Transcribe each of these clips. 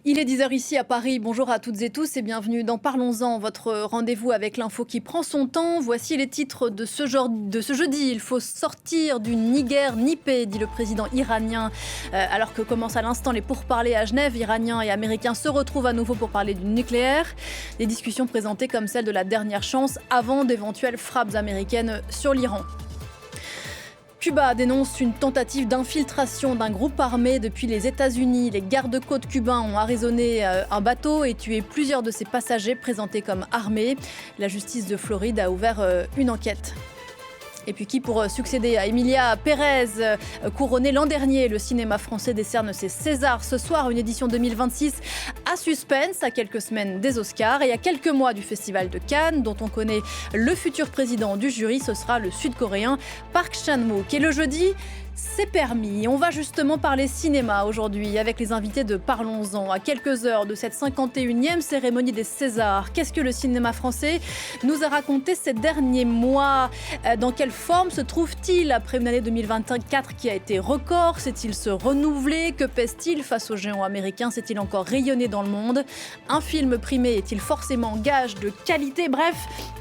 Il est 10h ici à Paris. Bonjour à toutes et tous et bienvenue dans Parlons-en, votre rendez-vous avec l'info qui prend son temps. Voici les titres de ce jeudi. Il faut sortir du ni guerre ni paix, dit le président iranien. Alors que commencent à l'instant les pourparlers à Genève, Iraniens et Américains se retrouvent à nouveau pour parler du nucléaire. Des discussions présentées comme celle de la dernière chance avant d'éventuelles frappes américaines sur l'Iran. Cuba dénonce une tentative d'infiltration d'un groupe armé depuis les États-Unis. Les gardes-côtes cubains ont arraisonné un bateau et tué plusieurs de ses passagers présentés comme armés. La justice de Floride a ouvert une enquête. Et puis qui pour succéder à Emilia Pérez, couronnée l'an dernier. Le cinéma français décerne ses Césars ce soir, une édition 2026 à suspense, à quelques semaines des Oscars et à quelques mois du Festival de Cannes, dont on connaît le futur président du jury. Ce sera le Sud-Coréen Park Chan-wook. Et le jeudi, c'est permis. On va justement parler cinéma aujourd'hui avec les invités de Parlons-en. À quelques heures de cette 51e cérémonie des Césars, qu'est-ce que le cinéma français nous a raconté ces derniers mois? Dans quelle forme se trouve-t-il après une année 2024 qui a été record? Sait-il se renouveler? Que pèse-t-il face aux géants américains? Sait-il encore rayonner dans le monde? Un film primé est-il forcément gage de qualité? Bref,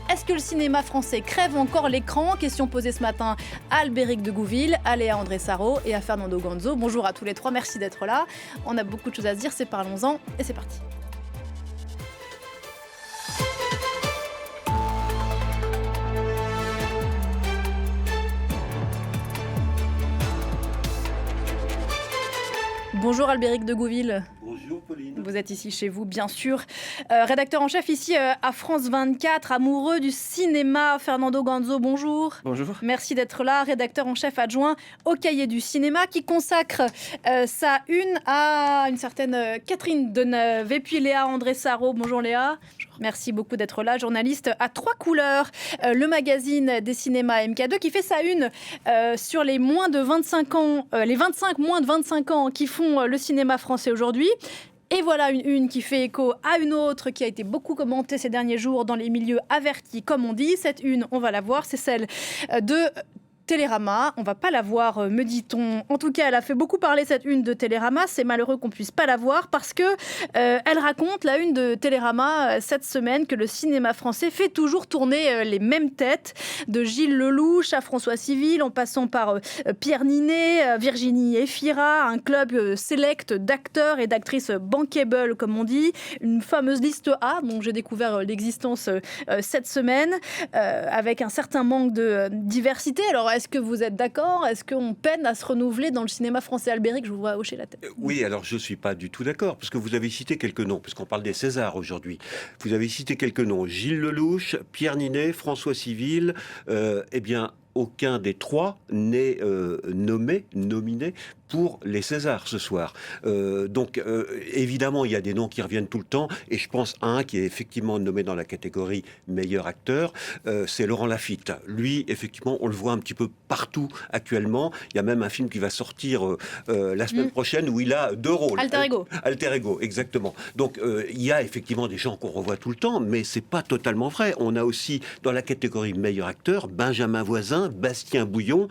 est-ce que le cinéma français crève encore l'écran? Question posée ce matin à Albéric de Gouville, à Léa André Sarro et à Fernando Gonzo. Bonjour à tous les trois, merci d'être là. On a beaucoup de choses à se dire, c'est Parlons-en et c'est parti. Bonjour Albéric de Gouville. Bonjour Pauline. Vous êtes ici chez vous, bien sûr. Rédacteur en chef ici à France 24, amoureux du cinéma. Fernando Gonzo, bonjour. Bonjour. Merci d'être là. Rédacteur en chef adjoint au Cahier du cinéma, qui consacre sa une à une certaine Catherine Deneuve. Et puis Léa André Sarro. Bonjour Léa. Bonjour. Merci beaucoup d'être là. Journaliste à Trois Couleurs, le magazine des cinémas MK2, qui fait sa une sur les moins de 25 ans, les 25 moins de 25 ans qui font le cinéma français aujourd'hui. Et voilà une qui fait écho à une autre qui a été beaucoup commentée ces derniers jours dans les milieux avertis, comme on dit. Cette une, on va la voir, c'est celle de Télérama. On va pas la voir, me dit-on. En tout cas, elle a fait beaucoup parler cette une de Télérama. C'est malheureux qu'on puisse pas la voir parce que elle raconte, la une de Télérama, cette semaine, que le cinéma français fait toujours tourner les mêmes têtes, de Gilles Lelouch à François Civil, en passant par Pierre Ninet, Virginie Efira, un club select d'acteurs et d'actrices bankable, comme on dit, une fameuse liste A dont j'ai découvert l'existence cette semaine, avec un certain manque de diversité. Alors, est-ce que vous êtes d'accord? Est-ce qu'on peine à se renouveler dans le cinéma français? Albéric, je vous vois hocher la tête. Oui, alors je ne suis pas du tout d'accord, parce que vous avez cité quelques noms, puisqu'on parle des Césars aujourd'hui. Vous avez cité quelques noms. Gilles Lelouch, Pierre Ninet, François Civil, eh bien, aucun des trois n'est nominé pour les Césars ce soir. Donc, évidemment, il y a des noms qui reviennent tout le temps, et je pense à un qui est effectivement nommé dans la catégorie meilleur acteur, c'est Laurent Lafitte. Lui, effectivement, on le voit un petit peu partout actuellement. Il y a même un film qui va sortir la semaine prochaine où il a deux rôles. Alter Ego. Alter Ego, exactement. Donc, il y a effectivement des gens qu'on revoit tout le temps, mais c'est pas totalement vrai. On a aussi, dans la catégorie meilleur acteur, Benjamin Voisin, Bastien Bouillon,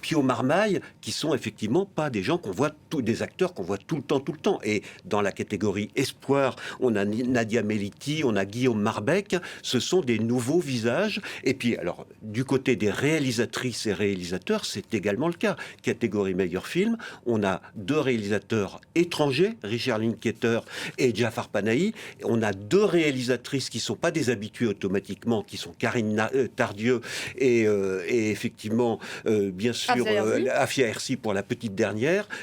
Pio Marmaille, qui sont effectivement pas des gens qu'on voit, des acteurs qu'on voit tout le temps. Et dans la catégorie espoir, on a Nadia Meliti, on a Guillaume Marbeck. Ce sont des nouveaux visages. Et puis, alors, du côté des réalisatrices et réalisateurs, c'est également le cas. Catégorie meilleur film, on a deux réalisateurs étrangers, Richard Linklater et Jafar Panahi. On a deux réalisatrices qui sont pas des habitués automatiquement, qui sont Karine Tardieu et effectivement, bien sûr, Afia Hersi pour la petite dernière.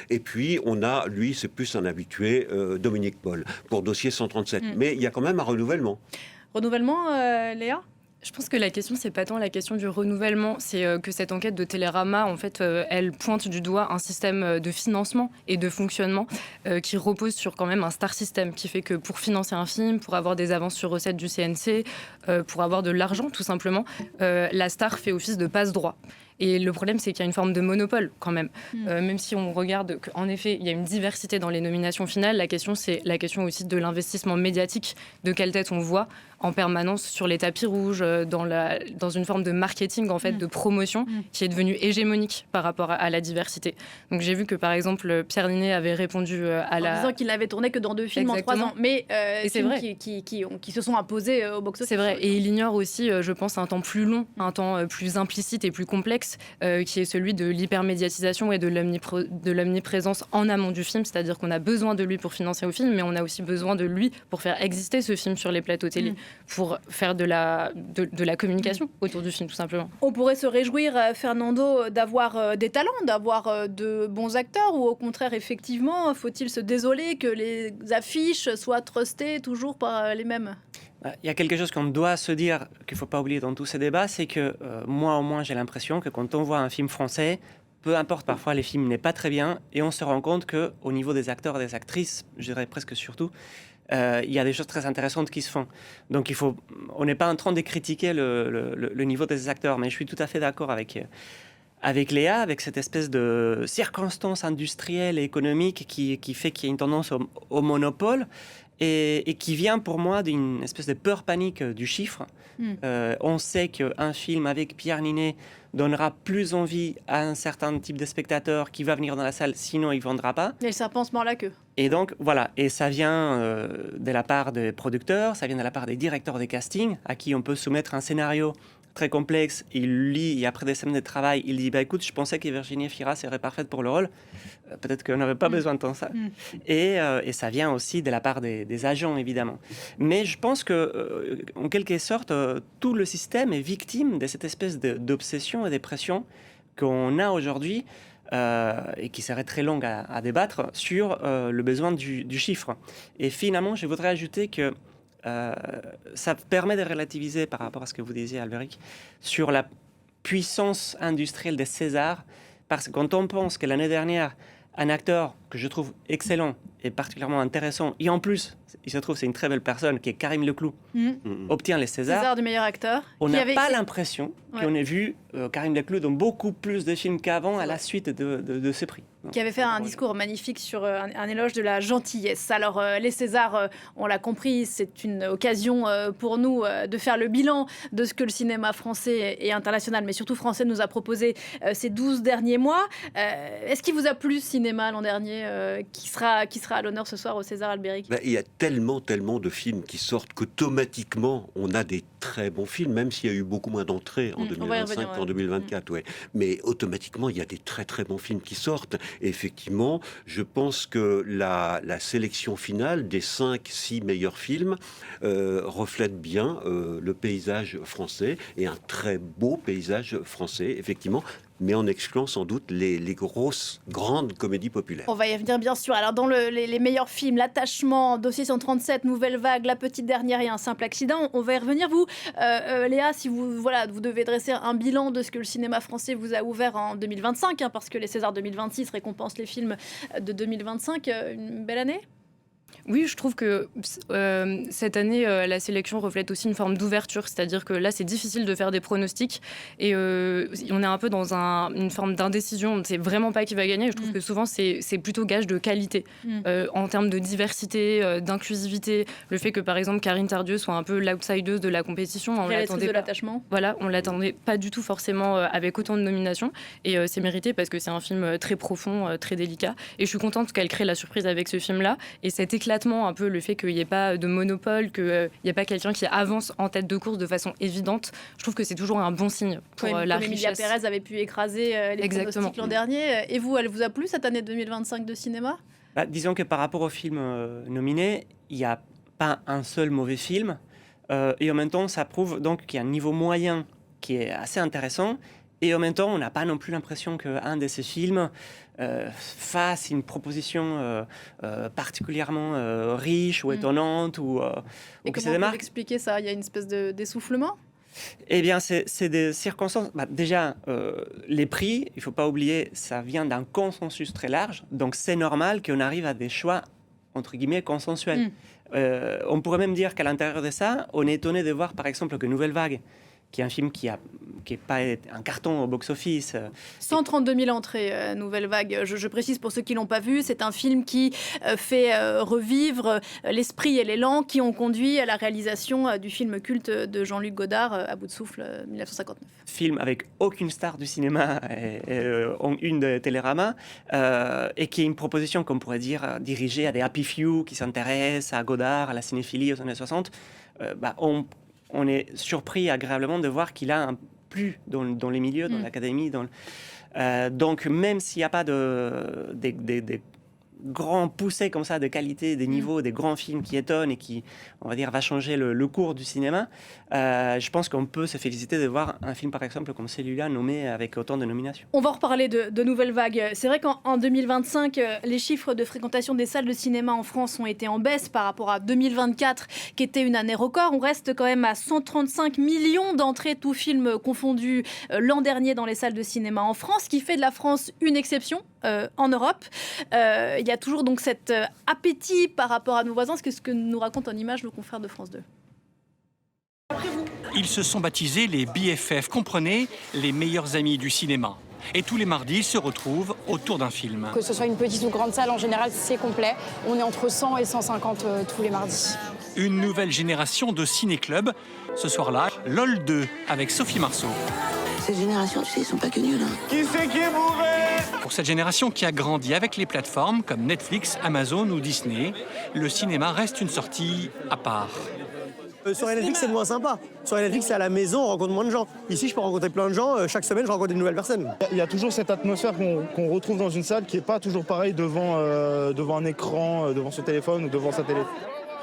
Et puis, on a, lui, c'est plus un habitué, Dominique Paul, pour dossier 137. Mais il y a quand même un renouvellement. Renouvellement, Léa? Je pense que la question, c'est pas tant la question du renouvellement, c'est que cette enquête de Télérama, en fait, elle pointe du doigt un système de financement et de fonctionnement qui repose sur quand même un star system, qui fait que pour financer un film, pour avoir des avances sur recettes du CNC, pour avoir de l'argent, tout simplement, la star fait office de passe-droit. Et le problème, c'est qu'il y a une forme de monopole quand même. Même si on regarde qu'en effet, il y a une diversité dans les nominations finales, la question, c'est la question aussi de l'investissement médiatique, de quelle tête on voit en permanence sur les tapis rouges, dans une forme de marketing, en fait, de promotion, qui est devenue hégémonique par rapport à la diversité. Donc j'ai vu que, par exemple, Pierre Niney avait répondu en disant qu'il n'avait tourné que dans 2 films Exactement. en 3 ans. Mais et c'est vrai. qui se sont imposés au box-office. C'est vrai. Et il ignore aussi, je pense, un temps plus long, un temps plus implicite et plus complexe, qui est celui de l'hypermédiatisation et de l'omniprésence en amont du film. C'est-à-dire qu'on a besoin de lui pour financer le film, mais on a aussi besoin de lui pour faire exister ce film sur les plateaux télé, pour faire de la communication autour du film, tout simplement. On pourrait se réjouir, Fernando, d'avoir des talents, d'avoir de bons acteurs, ou au contraire, effectivement, faut-il se désoler que les affiches soient trustées toujours par les mêmes ? Il y a quelque chose qu'on doit se dire, qu'il ne faut pas oublier dans tous ces débats, c'est que moi, au moins, j'ai l'impression que quand on voit un film français, peu importe, parfois, les films n'est pas très bien, et on se rend compte qu'au niveau des acteurs et des actrices, je dirais presque surtout, il y a des choses très intéressantes qui se font. Donc, on n'est pas en train de critiquer le niveau des acteurs, mais je suis tout à fait d'accord avec Léa, avec cette espèce de circonstance industrielle et économique qui fait qu'il y a une tendance au monopole et qui vient pour moi d'une espèce de peur panique du chiffre. On sait qu'un film avec Pierre Niney donnera plus envie à un certain type de spectateur qui va venir dans la salle, sinon il ne vendra pas. Et le serpent se mord la queue. Et donc, voilà, et ça vient de la part des producteurs, ça vient de la part des directeurs des castings, à qui on peut soumettre un scénario très complexe, il lit, et après des semaines de travail, il dit, écoute, je pensais que Virginie Fira serait parfaite pour le rôle, peut-être qu'on n'avait pas besoin de tant ça. Et ça vient aussi de la part des agents, évidemment. Mais je pense que, en quelque sorte, tout le système est victime de cette espèce d'obsession et de pression qu'on a aujourd'hui, et qui serait très longue à débattre, sur le besoin du chiffre. Et finalement, je voudrais ajouter que ça permet de relativiser par rapport à ce que vous disiez, Albéric, sur la puissance industrielle des Césars, parce que quand on pense que l'année dernière, un acteur que je trouve excellent et particulièrement intéressant, et en plus, il se trouve c'est une très belle personne, qui est Karim Leclou, obtient les César du meilleur acteur. On n'a pas l'impression qu'on ait vu Karim Leclou dans beaucoup plus de films qu'avant à la suite de ce prix. Qui avait fait un discours magnifique sur un éloge de la gentillesse. Alors, les Césars, on l'a compris, c'est une occasion pour nous de faire le bilan de ce que le cinéma français et international, mais surtout français, nous a proposé ces 12 derniers mois. Est-ce qu'il vous a plu, ce cinéma, l'an dernier, qui sera à l'honneur ce soir au César, Albéric ? Il y a tellement de films qui sortent qu'automatiquement, on a des très bons films, même s'il y a eu beaucoup moins d'entrées en 2025 qu'en 2024. Ouais. Mais automatiquement, il y a des très très bons films qui sortent. Et effectivement, je pense que la sélection finale des 5-6 meilleurs films reflète bien le paysage français, et un très beau paysage français, effectivement, mais en excluant sans doute les grosses, grandes comédies populaires. On va y venir, bien sûr. Alors, dans les meilleurs films, L'Attachement, Dossier 137, Nouvelle Vague, La Petite Dernière et Un Simple Accident, on va y revenir. Vous, Léa, si vous devez dresser un bilan de ce que le cinéma français vous a ouvert en 2025, parce que les Césars 2026 récompensent les films de 2025, une belle année ? Oui, je trouve que cette année, la sélection reflète aussi une forme d'ouverture. C'est-à-dire que là, c'est difficile de faire des pronostics. Et on est un peu dans une forme d'indécision. On ne sait vraiment pas qui va gagner. Je trouve que souvent, c'est plutôt gage de qualité. En termes de diversité, d'inclusivité. Le fait que, par exemple, Karine Tardieu soit un peu l'outsideuse de la compétition. On l'attendait de L'Attachement. Voilà, on ne l'attendait pas du tout forcément avec autant de nominations. Et c'est mérité parce que c'est un film très profond, très délicat. Et je suis contente qu'elle crée la surprise avec ce film-là. Et cet éclatement, un peu le fait qu'il n'y ait pas de monopole, qu'il n'y ait pas quelqu'un qui avance en tête de course de façon évidente, je trouve que c'est toujours un bon signe pour la richesse. Emilia Pérez avait pu écraser les pronostics l'an dernier. Et vous, elle vous a plu cette année 2025 de cinéma ? Disons que par rapport aux films nominés, il n'y a pas un seul mauvais film. Et en même temps, ça prouve donc qu'il y a un niveau moyen qui est assez intéressant. Et en même temps, on n'a pas non plus l'impression qu'un de ces films fasse une proposition particulièrement riche ou étonnante. Et comment on peut expliquer ça ? Il y a une espèce d'essoufflement ? Eh bien, c'est des circonstances. Déjà, les prix, il ne faut pas oublier, ça vient d'un consensus très large. Donc, c'est normal qu'on arrive à des choix entre guillemets, consensuel. On pourrait même dire qu'à l'intérieur de ça, on est étonné de voir, par exemple, que Nouvelle Vague, qui est un film qui est pas un carton au box-office. 132 000 entrées, Nouvelle Vague. Je précise pour ceux qui ne l'ont pas vu, c'est un film qui fait revivre l'esprit et l'élan qui ont conduit à la réalisation du film culte de Jean-Luc Godard, À bout de souffle, 1959. Film avec aucune star du cinéma en une de Télérama, et qui est une proposition qu'on pourrait dire dirigée à des happy few qui s'intéressent à Godard, à la cinéphilie aux années 60. On est surpris agréablement de voir qu'il a un plus dans les milieux, dans l'académie. Donc, même s'il n'y a pas des grands poussées comme ça de qualité, des niveaux, des grands films qui étonnent et qui, on va dire, va changer le cours du cinéma, je pense qu'on peut se féliciter de voir un film, par exemple, comme celui-là, nommé avec autant de nominations. On va en reparler de Nouvelle Vague. C'est vrai qu'en 2025, les chiffres de fréquentation des salles de cinéma en France ont été en baisse par rapport à 2024, qui était une année record. On reste quand même à 135 millions d'entrées, tous films confondus, l'an dernier dans les salles de cinéma en France, qui fait de la France une exception en Europe. Il y a toujours donc cet appétit par rapport à nos voisins, ce que nous raconte en image le confrère de France 2. Ils se sont baptisés les BFF, comprenez, les meilleurs amis du cinéma. Et tous les mardis, ils se retrouvent autour d'un film. Que ce soit une petite ou grande salle, en général, c'est complet. On est entre 100 et 150 tous les mardis. Une nouvelle génération de ciné-clubs. Ce soir-là, LOL 2 avec Sophie Marceau. Cette génération, tu sais, ils sont pas que nuls. Qui c'est qui est bourré ? Pour cette génération qui a grandi avec les plateformes comme Netflix, Amazon ou Disney, le cinéma reste une sortie à part. Sur Netflix, c'est moins sympa. Sur Netflix, c'est à la maison, on rencontre moins de gens. Ici, je peux rencontrer plein de gens. Chaque semaine, je rencontre des nouvelles personnes. Il y a toujours cette atmosphère qu'on retrouve dans une salle qui n'est pas toujours pareille devant un écran, devant son téléphone ou devant sa télé.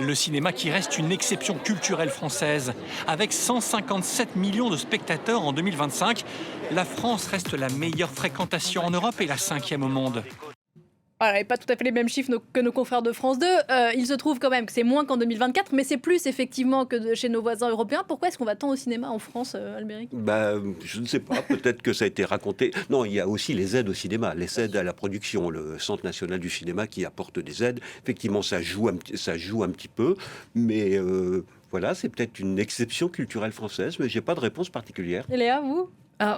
Le cinéma qui reste une exception culturelle française. Avec 157 millions de spectateurs en 2025, la France reste la meilleure fréquentation en Europe et la 5e au monde. Voilà, et pas tout à fait les mêmes chiffres que nos confrères de France 2. Il se trouve quand même que c'est moins qu'en 2024, mais c'est plus effectivement que chez nos voisins européens. Pourquoi est-ce qu'on va tant au cinéma en France, Albéric ? Je ne sais pas, peut-être que ça a été raconté. Non, il y a aussi les aides au cinéma, les aides à la production, le Centre national du cinéma qui apporte des aides. Effectivement, ça joue un petit peu, mais voilà, c'est peut-être une exception culturelle française, mais je n'ai pas de réponse particulière. Et Léa, vous ?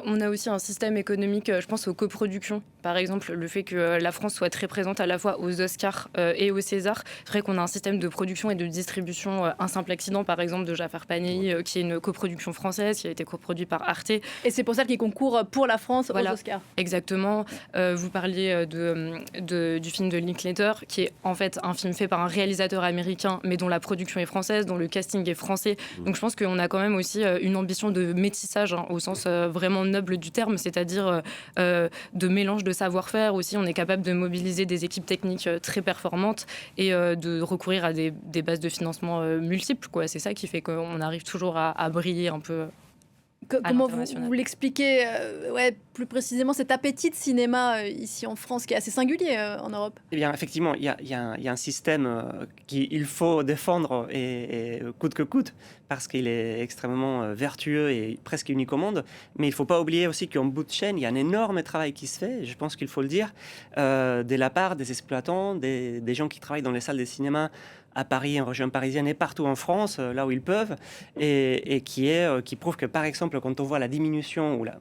On a aussi un système économique, je pense aux coproductions. Par exemple, le fait que la France soit très présente à la fois aux Oscars et aux Césars. C'est vrai qu'on a un système de production et de distribution, Un simple accident, par exemple, de Jafar Panahi, qui est une coproduction française, qui a été coproduite par Arte. Et c'est pour ça qu'il concourt pour la France aux Oscars. Exactement. Vous parliez du film de Linklater, qui est en fait un film fait par un réalisateur américain, mais dont la production est française, dont le casting est français. Donc je pense qu'on a quand même aussi une ambition de métissage, au sens vraiment noble du terme, c'est-à-dire de mélange de savoir-faire aussi. On est capable de mobiliser des équipes techniques très performantes et de recourir à des bases de financement multiples, quoi. C'est ça qui fait qu'on arrive toujours à briller un peu. Comment vous l'expliquez plus précisément, cet appétit de cinéma ici en France, qui est assez singulier en Europe ? Eh bien, effectivement, il y a un système qu'il faut défendre et coûte que coûte, parce qu'il est extrêmement vertueux et presque unique au monde. Mais il ne faut pas oublier aussi qu'en bout de chaîne, il y a un énorme travail qui se fait, je pense qu'il faut le dire, de la part des exploitants, des gens qui travaillent dans les salles de cinéma à Paris, en région parisienne et partout en France, là où ils peuvent, et qui prouve que, par exemple, quand on voit la diminution ou la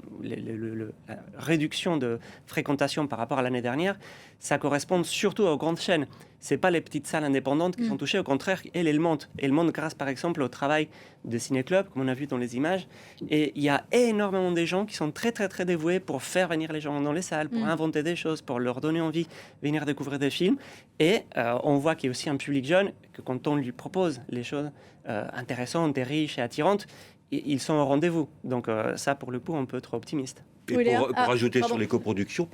réduction de fréquentation par rapport à l'année dernière, ça correspond surtout aux grandes chaînes. Ce n'est pas les petites salles indépendantes qui sont touchées, au contraire, elles montent. Elles montent grâce, par exemple, au travail de ciné-club, comme on a vu dans les images. Et il y a énormément de gens qui sont très, très, très dévoués pour faire venir les gens dans les salles, pour inventer des choses, pour leur donner envie de venir découvrir des films. Et on voit qu'il y a aussi un public jeune, que quand on lui propose les choses intéressantes et riches et attirantes, ils sont au rendez-vous. Donc ça, pour le coup, on peut être optimiste. Et pour ajouter sur les coproductions,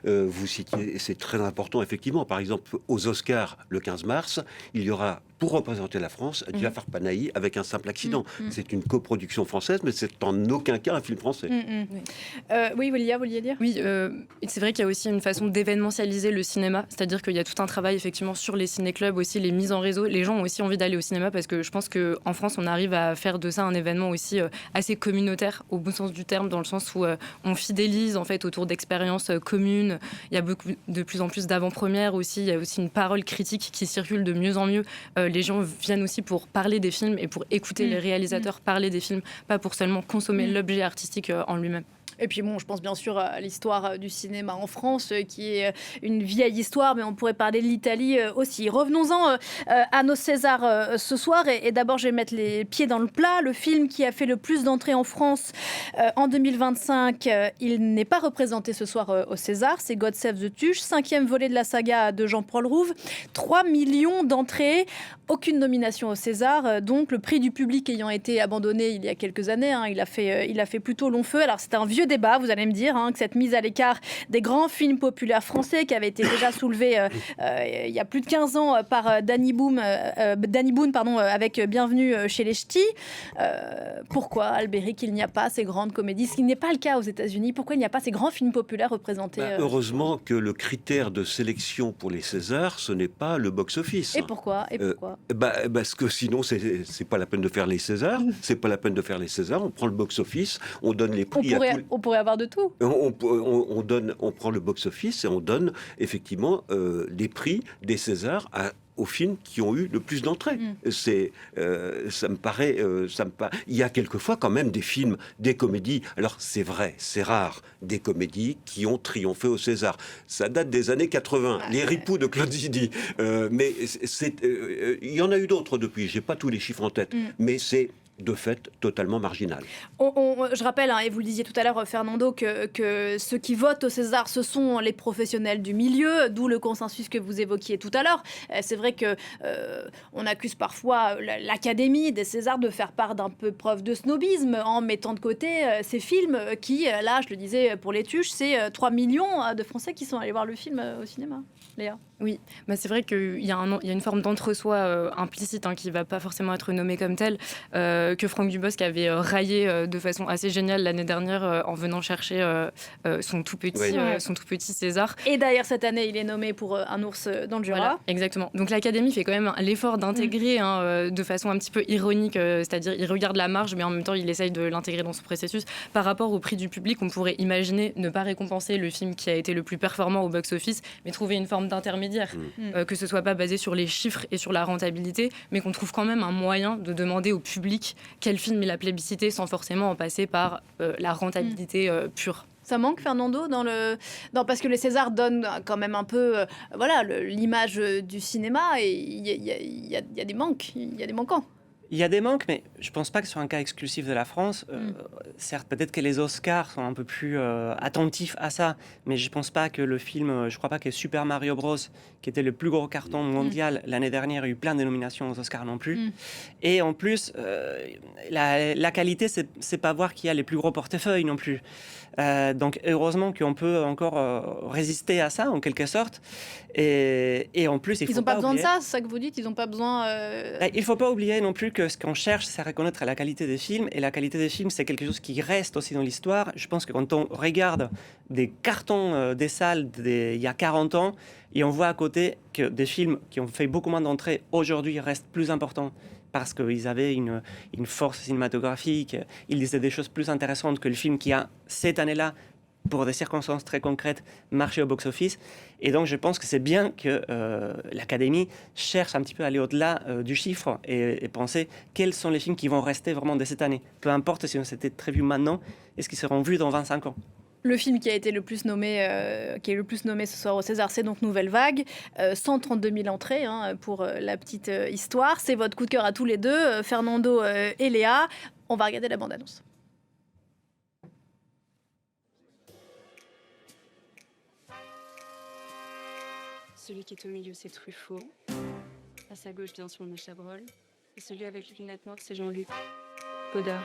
vous citiez, c'est très important effectivement, par exemple aux Oscars le 15 mars, il y aura pour représenter la France, Jafar Panahi avec Un simple accident. C'est une coproduction française, mais c'est en aucun cas un film français. Oui, William, vous vouliez dire? Oui, c'est vrai qu'il y a aussi une façon d'événementialiser le cinéma, c'est-à-dire qu'il y a tout un travail effectivement sur les ciné-clubs aussi, les mises en réseau. Les gens ont aussi envie d'aller au cinéma parce que je pense qu'en France, on arrive à faire de ça un événement aussi assez communautaire, au bon sens du terme, dans le sens où on fidélise en fait autour d'expériences communes. Il y a de plus en plus d'avant-premières aussi. Il y a aussi une parole critique qui circule de mieux en mieux. Les gens viennent aussi pour parler des films et pour écouter les réalisateurs parler des films, pas pour seulement consommer l'objet artistique en lui-même. Et puis bon, je pense bien sûr à l'histoire du cinéma en France, qui est une vieille histoire, mais on pourrait parler de l'Italie aussi. Revenons-en à nos Césars ce soir. Et d'abord, je vais mettre les pieds dans le plat. Le film qui a fait le plus d'entrées en France en 2025, il n'est pas représenté ce soir au César. C'est God Save the Tuche, 5e volet de la saga de Jean-Paul Rouve. 3 millions d'entrées, aucune nomination au César. Donc le prix du public ayant été abandonné il y a quelques années, il a fait plutôt long feu. Alors c'était un vieux débat, vous allez me dire, que cette mise à l'écart des grands films populaires français qui avait été déjà soulevée il y a plus de 15 ans par Danny Boone avec Bienvenue chez les Ch'tis. Pourquoi, Albéric, il n'y a pas ces grandes comédies, ce qui n'est pas le cas aux États-Unis? Pourquoi il n'y a pas ces grands films populaires représentés Heureusement que le critère de sélection pour les Césars, ce n'est pas le box-office. Et pourquoi Parce que sinon, c'est pas la peine de faire les Césars. C'est pas la peine de faire les Césars. On prend le box-office, on donne les prix on pourrait avoir de tout. On prend le box-office et on donne effectivement des prix des Césars aux films qui ont eu le plus d'entrées. Ça me paraît. Il y a quelquefois quand même des films, des comédies. Alors c'est vrai, c'est rare, des comédies qui ont triomphé au César. Ça date des années 80. Les Ripoux de Claude Zidi. Mais il y en a eu d'autres depuis. J'ai pas tous les chiffres en tête, mais c'est de fait totalement marginal. Je rappelle, et vous le disiez tout à l'heure, Fernando, que ceux qui votent au César, ce sont les professionnels du milieu, d'où le consensus que vous évoquiez tout à l'heure. C'est vrai que on accuse parfois l'Académie des Césars de faire part d'un peu preuve de snobisme en mettant de côté ces films qui, là, je le disais pour les Tuches, c'est 3 millions de Français qui sont allés voir le film au cinéma. Léa? Oui, c'est vrai qu'il y a une forme d'entre-soi implicite qui ne va pas forcément être nommée comme telle, que Franck Dubosc avait raillé de façon assez géniale l'année dernière en venant chercher son tout petit César. Et d'ailleurs, cette année, il est nommé pour Un ours dans le Jura. Voilà, exactement. Donc l'Académie fait quand même l'effort d'intégrer de façon un petit peu ironique, c'est-à-dire il regarde la marge, mais en même temps, il essaye de l'intégrer dans son processus. Par rapport au prix du public, on pourrait imaginer ne pas récompenser le film qui a été le plus performant au box-office, mais trouver une forme d'intermédiaire. Que ce soit pas basé sur les chiffres et sur la rentabilité, mais qu'on trouve quand même un moyen de demander au public quel film il a plébiscité sans forcément en passer par la rentabilité pure. Ça manque, Fernando, parce que les Césars donnent quand même un peu l'image du cinéma, et il y a des manques, il y a des manquants. Il y a des manques, mais je ne pense pas que ce soit un cas exclusif de la France. Certes, peut-être que les Oscars sont un peu plus attentifs à ça, mais je ne pense pas que le film, je ne crois pas que Super Mario Bros, qui était le plus gros carton mondial l'année dernière, a eu plein de nominations aux Oscars non plus. Et en plus, la qualité, c'est pas voir qui a les plus gros portefeuilles non plus. Donc heureusement qu'on peut encore résister à ça en quelque sorte. Et en plus, ils n'ont pas besoin de ça, c'est ça que vous dites. Ils n'ont pas besoin. Il faut pas oublier non plus que ce qu'on cherche, c'est reconnaître la qualité des films. Et la qualité des films, c'est quelque chose qui reste aussi dans l'histoire. Je pense que quand on regarde des cartons des salles il y a 40 ans, et on voit à côté que des films qui ont fait beaucoup moins d'entrées aujourd'hui restent plus importants, parce qu'ils avaient une force cinématographique, ils disaient des choses plus intéressantes que le film qui a, cette année-là, pour des circonstances très concrètes, marché au box-office. Et donc, je pense que c'est bien que l'Académie cherche un petit peu à aller au-delà du chiffre et penser quels sont les films qui vont rester vraiment de cette année. Peu importe si on s'était prévu maintenant, est-ce qu'ils seront vus dans 25 ans. Le film qui a été le plus nommé, ce soir au César, c'est donc Nouvelle Vague. 132 000 entrées pour la petite histoire. C'est votre coup de cœur à tous les deux, Fernando et Léa. On va regarder la bande-annonce. Celui qui est au milieu, c'est Truffaut. À sa gauche, bien sûr, le Chabrol. Et celui avec les lunettes noires, c'est Jean-Luc Godard.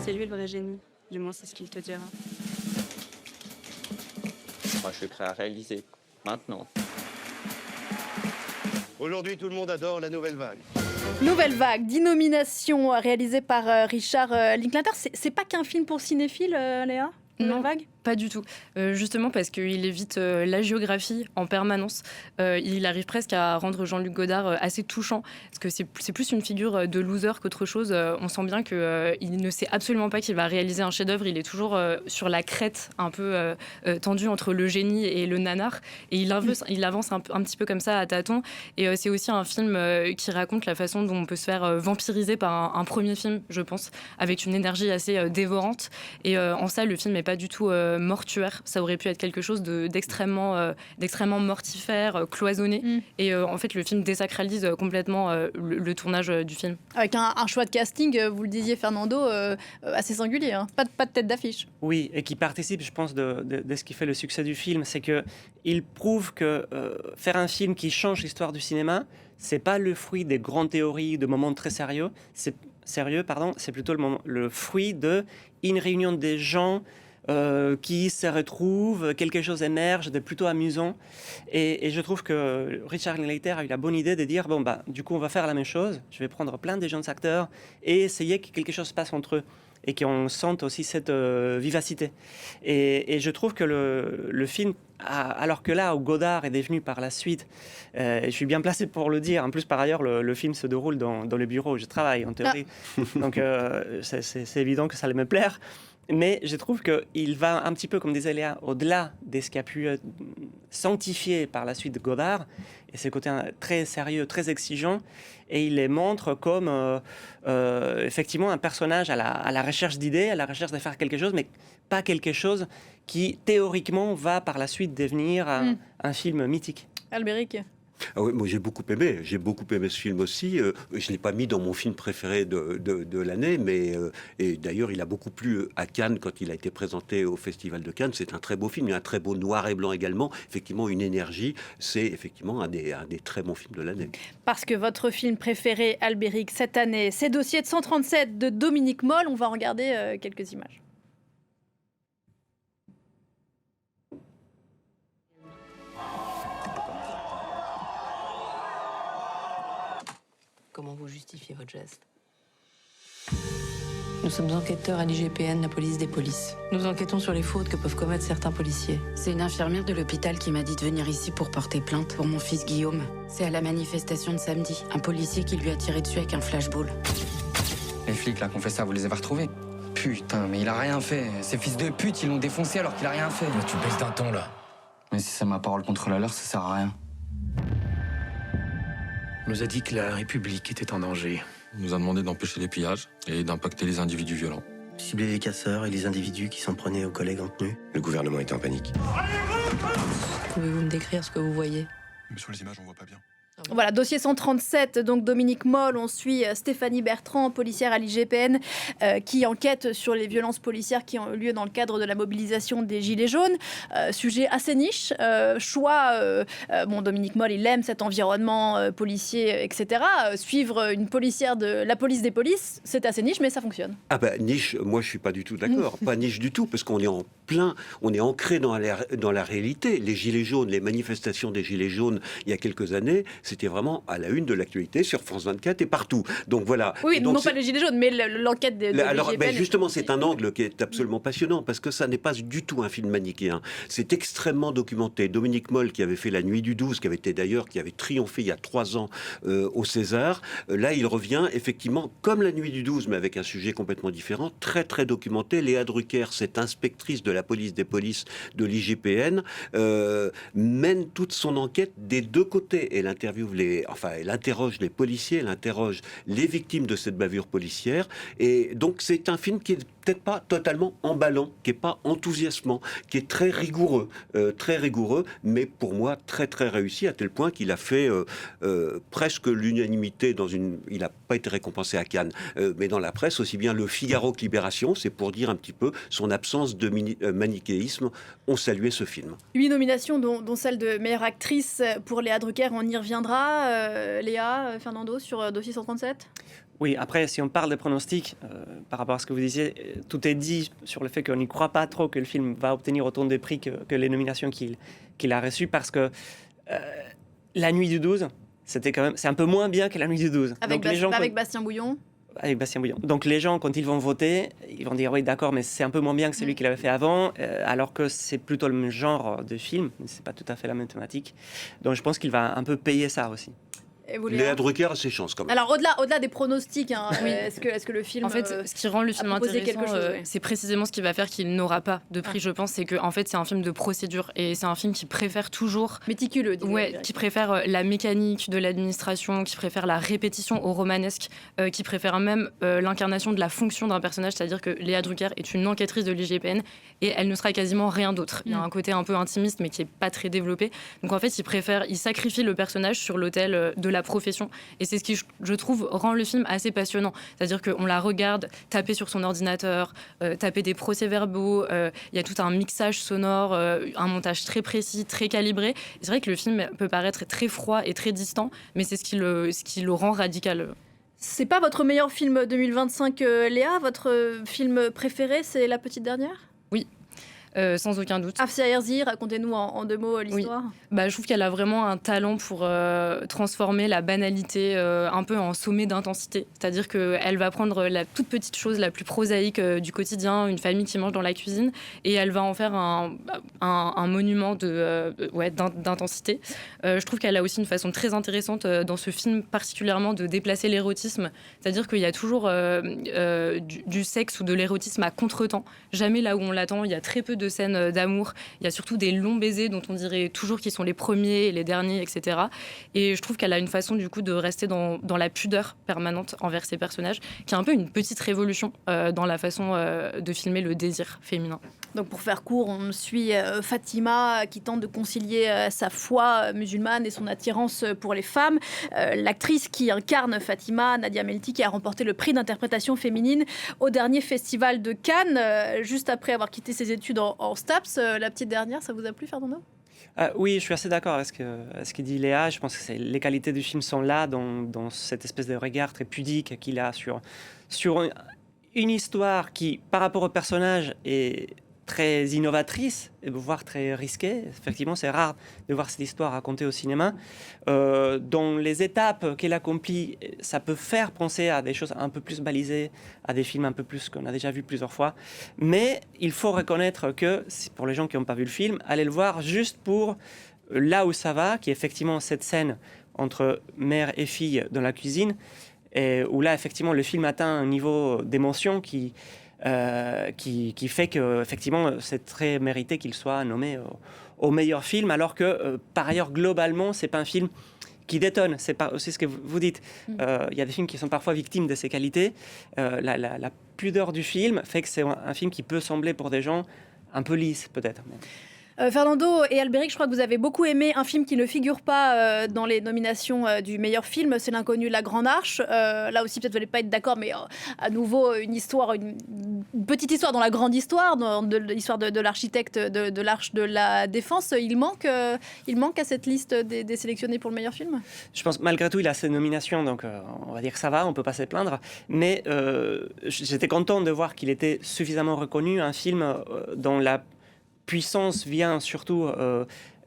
C'est lui le vrai génie. Du moins, c'est ce qu'il te dira. Moi, je suis prêt à réaliser. Maintenant. Aujourd'hui, tout le monde adore la nouvelle vague. Nouvelle vague, 10 nominations réalisées par Richard Linklater. C'est pas qu'un film pour cinéphiles, Léa ? Nouvelle vague ? Pas du tout. Justement parce qu'il évite la géographie en permanence. Il arrive presque à rendre Jean-Luc Godard assez touchant, parce que c'est plus une figure de loser qu'autre chose. On sent bien qu'il ne sait absolument pas qu'il va réaliser un chef-d'œuvre. Il est toujours sur la crête un peu tendue entre le génie et le nanar. Et il avance un petit peu comme ça à tâtons. Et c'est aussi un film qui raconte la façon dont on peut se faire vampiriser par un premier film, je pense, avec une énergie assez dévorante. Et en ça, le film n'est pas du tout mortuaire. Ça aurait pu être quelque chose d'extrêmement mortifère, cloisonné. Et en fait, le film désacralise complètement le tournage du film. Avec un choix de casting, vous le disiez Fernando, assez singulier. Hein. Pas de tête d'affiche. Oui, et qui participe, je pense, de ce qui fait le succès du film. C'est qu'il prouve que faire un film qui change l'histoire du cinéma, c'est pas le fruit des grandes théories, de moments très sérieux. C'est plutôt le fruit d'une réunion des gens qui se retrouvent, quelque chose émerge de plutôt amusant. Et je trouve que Richard Linklater a eu la bonne idée de dire, du coup, on va faire la même chose. Je vais prendre plein de jeunes acteurs et essayer que quelque chose se passe entre eux et qu'on sente aussi cette vivacité. Et je trouve que le film, alors que là où Godard est devenu par la suite, et je suis bien placé pour le dire, en plus par ailleurs le film se déroule dans le bureau où je travaille en théorie, donc c'est évident que ça allait me plaire. Mais je trouve qu'il va un petit peu, comme disait Léa, au-delà de ce qui a pu sanctifier par la suite de Godard, et ses côtés très sérieux, très exigeants, et il les montre comme effectivement un personnage à la recherche d'idées, à la recherche de faire quelque chose, mais pas quelque chose qui théoriquement va par la suite devenir un film mythique. Albéric. Ah oui, moi j'ai beaucoup aimé ce film aussi. Je ne l'ai pas mis dans mon film préféré de l'année, mais et d'ailleurs il a beaucoup plu à Cannes quand il a été présenté au Festival de Cannes. C'est un très beau film, il y a un très beau noir et blanc également. Effectivement, une énergie. C'est effectivement un des très bons films de l'année. Parce que votre film préféré, Albéric, cette année, c'est Dossier de 137 de Dominique Moll. On va regarder quelques images. Comment vous justifiez votre geste? Nous sommes enquêteurs à l'IGPN, la police des polices. Nous enquêtons sur les fautes que peuvent commettre certains policiers. C'est une infirmière de l'hôpital qui m'a dit de venir ici pour porter plainte pour mon fils Guillaume. C'est à la manifestation de samedi, un policier qui lui a tiré dessus avec un flashball. Les flics, là, qu'on fait ça, vous les avez retrouvés? Putain, mais il a rien fait. Ces fils de pute, ils l'ont défoncé alors qu'il a rien fait. Mais tu baisses d'un ton, là. Mais si c'est ma parole contre la leur, ça sert à rien. On nous a dit que la République était en danger. On nous a demandé d'empêcher les pillages et d'impacter les individus violents. Cibler les casseurs et les individus qui s'en prenaient aux collègues en tenue. Le gouvernement est en panique. Pouvez-vous me décrire ce que vous voyez? Mais sur les images, on voit pas bien. Voilà, Dossier 137, donc Dominique Moll. On suit Stéphanie Bertrand, policière à l'IGPN, qui enquête sur les violences policières qui ont eu lieu dans le cadre de la mobilisation des Gilets jaunes. Sujet assez niche, Dominique Moll, il aime cet environnement policier, etc. Suivre une policière de la police des polices, c'est assez niche, mais ça fonctionne. Ah niche, moi je suis pas du tout d'accord. Pas niche du tout, parce qu'on est on est ancré dans la réalité. Les Gilets jaunes, les manifestations des Gilets jaunes, il y a quelques années, c'était vraiment à la une de l'actualité sur France 24 et partout. Donc voilà. Oui, donc, non pas les Gilets jaunes, mais l'enquête de l'IGPN. Justement, c'est un angle qui est absolument passionnant, parce que ça n'est pas du tout un film manichéen. C'est extrêmement documenté. Dominique Moll, qui avait fait La Nuit du 12, qui avait triomphé il y a 3 ans au César, là il revient effectivement comme La Nuit du 12, mais avec un sujet complètement différent, très très documenté. Léa Drucker, cette inspectrice de la police des polices de l'IGPN, mène toute son enquête des deux côtés. Elle interroge les policiers, elle interroge les victimes de cette bavure policière. Et donc c'est un film qui est peut-être pas totalement emballant, qui est pas enthousiasmant, qui est très rigoureux, mais pour moi très très réussi, à tel point qu'il a fait presque l'unanimité il n'a pas été récompensé à Cannes, mais dans la presse, aussi bien Le Figaro que Libération, c'est pour dire un petit peu son absence de manichéisme, ont salué ce film. 8 nominations, dont celle de meilleure actrice pour Léa Drucker, on y reviendra. Léa, Fernando, sur Dossier 137 ? Oui, après, si on parle des pronostics, par rapport à ce que vous disiez, tout est dit sur le fait qu'on n'y croit pas trop que le film va obtenir autant de prix que les nominations qu'il a reçues, parce que La Nuit du 12, c'est un peu moins bien que La Nuit du 12. Avec, avec Bastien Bouillon. Avec Bastien Bouillon. Donc les gens, quand ils vont voter, ils vont dire oui, d'accord, mais c'est un peu moins bien que celui qu'il avait fait avant, alors que c'est plutôt le même genre de film, mais c'est pas tout à fait la même thématique. Donc je pense qu'il va un peu payer ça aussi. Léa Drucker a ses chances quand même. Alors au-delà des pronostics, hein, est-ce que le film... En fait, ce qui rend le film intéressant, c'est précisément ce qui va faire qu'il n'aura pas de prix, je pense, c'est qu'en fait c'est un film de procédure et c'est un film qui préfère toujours... Méticuleux, qui préfère la mécanique de l'administration, qui préfère la répétition au romanesque, qui préfère même l'incarnation de la fonction d'un personnage, c'est-à-dire que Léa Drucker est une enquêtrice de l'IGPN et elle ne sera quasiment rien d'autre. Il y a un côté un peu intimiste mais qui n'est pas très développé. Donc en fait, il sacrifie le personnage sur l'autel de la profession. Et c'est ce qui, je trouve, rend le film assez passionnant. C'est-à-dire qu'on la regarde taper sur son ordinateur, taper des procès-verbaux, il y a tout un mixage sonore, un montage très précis, très calibré. Et c'est vrai que le film peut paraître très froid et très distant, mais c'est ce qui le rend radical. C'est pas votre meilleur film 2025, Léa? Votre film préféré, c'est La Petite Dernière? Oui. Sans aucun doute. Afsia Herzi, racontez-nous en 2 mots l'histoire. Oui. Je trouve qu'elle a vraiment un talent pour transformer la banalité un peu en sommet d'intensité. C'est-à-dire qu'elle va prendre la toute petite chose la plus prosaïque du quotidien, une famille qui mange dans la cuisine, et elle va en faire un monument d'intensité. Je trouve qu'elle a aussi une façon très intéressante dans ce film particulièrement de déplacer l'érotisme. C'est-à-dire qu'il y a toujours du sexe ou de l'érotisme à contretemps. Jamais là où on l'attend, il y a très peu de scènes d'amour. Il y a surtout des longs baisers dont on dirait toujours qu'ils sont les premiers et les derniers, etc. Et je trouve qu'elle a une façon du coup de rester dans la pudeur permanente envers ses personnages, qui est un peu une petite révolution dans la façon de filmer le désir féminin. Donc pour faire court, on suit Fatima qui tente de concilier sa foi musulmane et son attirance pour les femmes. L'actrice qui incarne Fatima, Nadia Melti, qui a remporté le prix d'interprétation féminine au dernier festival de Cannes, juste après avoir quitté ses études en STAPS. La Petite Dernière, ça vous a plu, Fernando? Oui, je suis assez d'accord avec ce que dit Léa. Je pense que les qualités du film sont là, dans cette espèce de regard très pudique qu'il a sur une histoire qui, par rapport au personnage, est très innovatrice, voire très risquée. Effectivement, c'est rare de voir cette histoire racontée au cinéma. Dans les étapes qu'elle accomplit, ça peut faire penser à des choses un peu plus balisées, à des films un peu plus qu'on a déjà vus plusieurs fois. Mais il faut reconnaître que, pour les gens qui n'ont pas vu le film, allez le voir juste pour là où ça va, qui est effectivement cette scène entre mère et fille dans la cuisine, et où là, effectivement, le film atteint un niveau d'émotion qui fait que effectivement c'est très mérité qu'il soit nommé au meilleur film, alors que par ailleurs globalement c'est pas un film qui détonne. C'est pas aussi ce que vous dites. Il y a des films qui sont parfois victimes de ces qualités. La pudeur du film fait que c'est un film qui peut sembler pour des gens un peu lisse peut-être. Fernando et Albéric, je crois que vous avez beaucoup aimé un film qui ne figure pas dans les nominations du meilleur film, c'est L'inconnu de la Grande Arche. Là aussi, peut-être vous n'allez pas être d'accord, mais à nouveau, une petite histoire dans la grande histoire, de l'histoire de l'architecte de l'Arche de la Défense. Il manque à cette liste des sélectionnés pour le meilleur film? Je pense malgré tout, il a ses nominations, donc on va dire que ça va, on ne peut pas se plaindre. Mais j'étais content de voir qu'il était suffisamment reconnu, un film dont la puissance vient surtout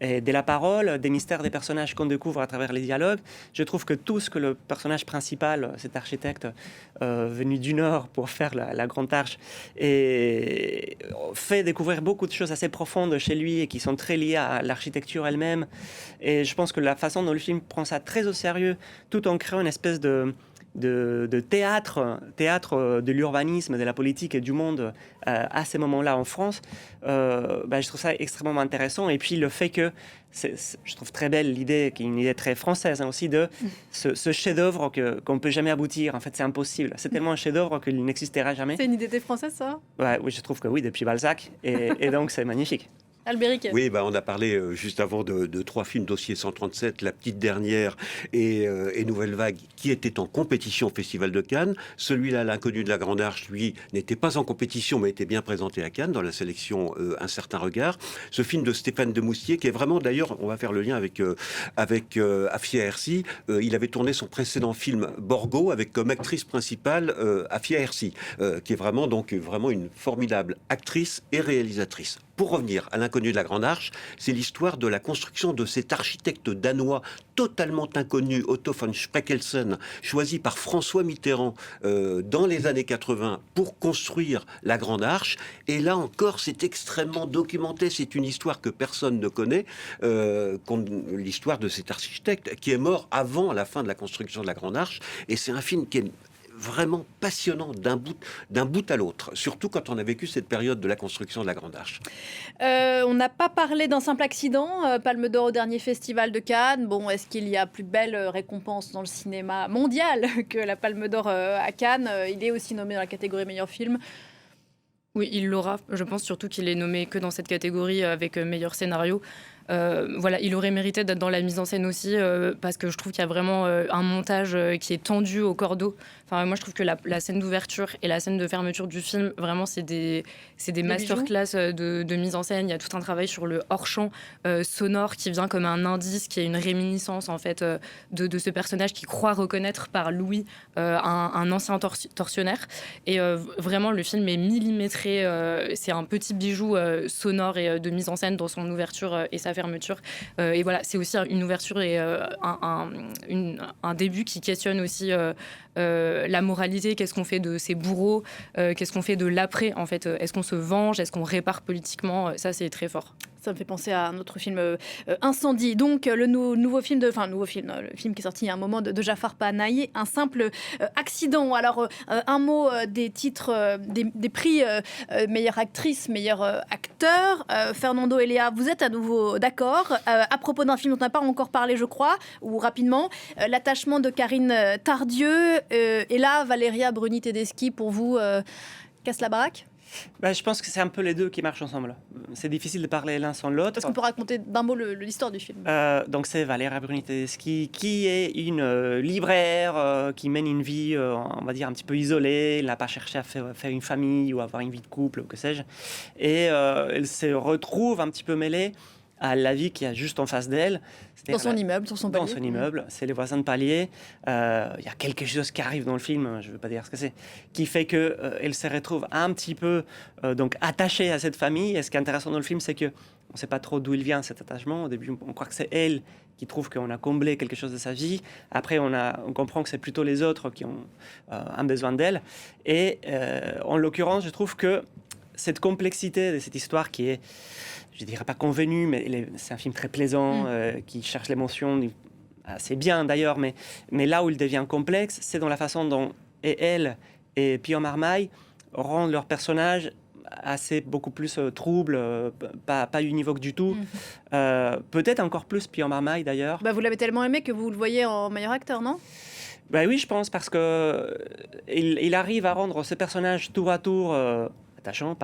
de la parole, des mystères des personnages qu'on découvre à travers les dialogues. Je trouve que tout ce que le personnage principal, cet architecte venu du Nord pour faire la Grande Arche, fait découvrir beaucoup de choses assez profondes chez lui et qui sont très liées à l'architecture elle-même. Et je pense que la façon dont le film prend ça très au sérieux, tout en créant une espèce de théâtre de l'urbanisme, de la politique et du monde à ces moments-là en France, je trouve ça extrêmement intéressant. Et puis le fait que, je trouve très belle l'idée, qui est une idée très française aussi, de ce chef-d'œuvre qu'on ne peut jamais aboutir. En fait, c'est impossible. C'est tellement un chef-d'œuvre qu'il n'existera jamais. C'est une idée française, ça? Oui, je trouve que oui, depuis Balzac. Et donc, c'est magnifique. Albéric. Oui, on a parlé juste avant de 3 films Dossier 137, La Petite Dernière et Nouvelle Vague, qui étaient en compétition au Festival de Cannes. Celui-là, L'inconnu de la Grande Arche, lui, n'était pas en compétition, mais était bien présenté à Cannes, dans la sélection Un certain regard. Ce film de Stéphane Demoustier, qui est vraiment, d'ailleurs, on va faire le lien avec Afsia Herzi. Il avait tourné son précédent film Borgo, avec comme actrice principale Afsia Herzi, qui est vraiment une formidable actrice et réalisatrice. Pour revenir à l'inconnu de la Grande Arche, c'est l'histoire de la construction de cet architecte danois totalement inconnu, Otto von Spreckelsen, choisi par François Mitterrand dans les années 80 pour construire la Grande Arche. Et là encore, c'est extrêmement documenté. C'est une histoire que personne ne connaît, l'histoire de cet architecte qui est mort avant la fin de la construction de la Grande Arche. Et c'est un film qui est vraiment passionnant d'un bout à l'autre, surtout quand on a vécu cette période de la construction de la Grande Arche. On n'a pas parlé d'un simple accident, Palme d'Or au dernier festival de Cannes. Bon, est-ce qu'il y a plus belle récompense dans le cinéma mondial que la Palme d'Or à Cannes? Il est aussi nommé dans la catégorie meilleur film. Oui, il l'aura. Je pense surtout qu'il est nommé que dans cette catégorie avec meilleur scénario. Voilà, il aurait mérité d'être dans la mise en scène aussi parce que je trouve qu'il y a vraiment un montage qui est tendu au cordeau. Enfin, moi, je trouve que la scène d'ouverture et la scène de fermeture du film, vraiment, c'est des masterclass de mise en scène. Il y a tout un travail sur le hors-champ sonore qui vient comme un indice, qui est une réminiscence en fait de ce personnage qui croit reconnaître par Louis un ancien tortionnaire. Et vraiment, le film est millimétré. C'est un petit bijou sonore et de mise en scène dans son ouverture et sa fermeture. Et voilà, c'est aussi une ouverture et un début qui questionne aussi la moralité. Qu'est-ce qu'on fait de ces bourreaux? Qu'est-ce qu'on fait de l'après, en fait? Est-ce qu'on se venge? Est-ce qu'on répare politiquement? Ça, c'est très fort. Ça me fait penser à un autre film, Incendie. Donc, le nouveau film, le film qui est sorti il y a un moment de Jafar Panahi, Un simple accident. Alors, un mot des titres, des prix meilleure actrice, meilleur acteur. Fernando et Léa, vous êtes à nouveau d'accord. À propos d'un film dont on n'a pas encore parlé, je crois, ou rapidement, L'attachement de Karine Tardieu. Et là, Valéria Bruni-Tedeschi, pour vous, casse la baraque? Je pense que c'est un peu les deux qui marchent ensemble. C'est difficile de parler l'un sans l'autre. Est-ce qu'on peut raconter d'un mot l'histoire du film? Donc c'est Valéria Bruni-Tedeschi qui est une libraire qui mène une vie, on va dire, un petit peu isolée. Elle n'a pas cherché à faire une famille ou avoir une vie de couple ou que sais-je. Et elle se retrouve un petit peu mêlée à la vie qui est juste en face d'elle. Dans son immeuble, sur son palier. Dans son immeuble, c'est les voisins de palier. Il y a quelque chose qui arrive dans le film, je ne veux pas dire ce que c'est, qui fait qu'elle se retrouve un petit peu donc attachée à cette famille. Et ce qui est intéressant dans le film, c'est qu'on ne sait pas trop d'où il vient cet attachement. Au début, on croit que c'est elle qui trouve qu'on a comblé quelque chose de sa vie. Après, on comprend que c'est plutôt les autres qui ont un besoin d'elle. Et en l'occurrence, je trouve que cette complexité de cette histoire qui est, je dirais pas convenu, mais c'est un film très plaisant, qui cherche l'émotion, assez bien d'ailleurs, mais là où il devient complexe, c'est dans la façon dont elle et Pio Marmaille rendent leur personnage assez beaucoup plus trouble, pas univoque du tout. Peut-être encore plus Pio Marmaille d'ailleurs. Vous l'avez tellement aimé que vous le voyez en meilleur acteur, non? Oui, je pense, parce que il arrive à rendre ce personnage tour à tour attachant,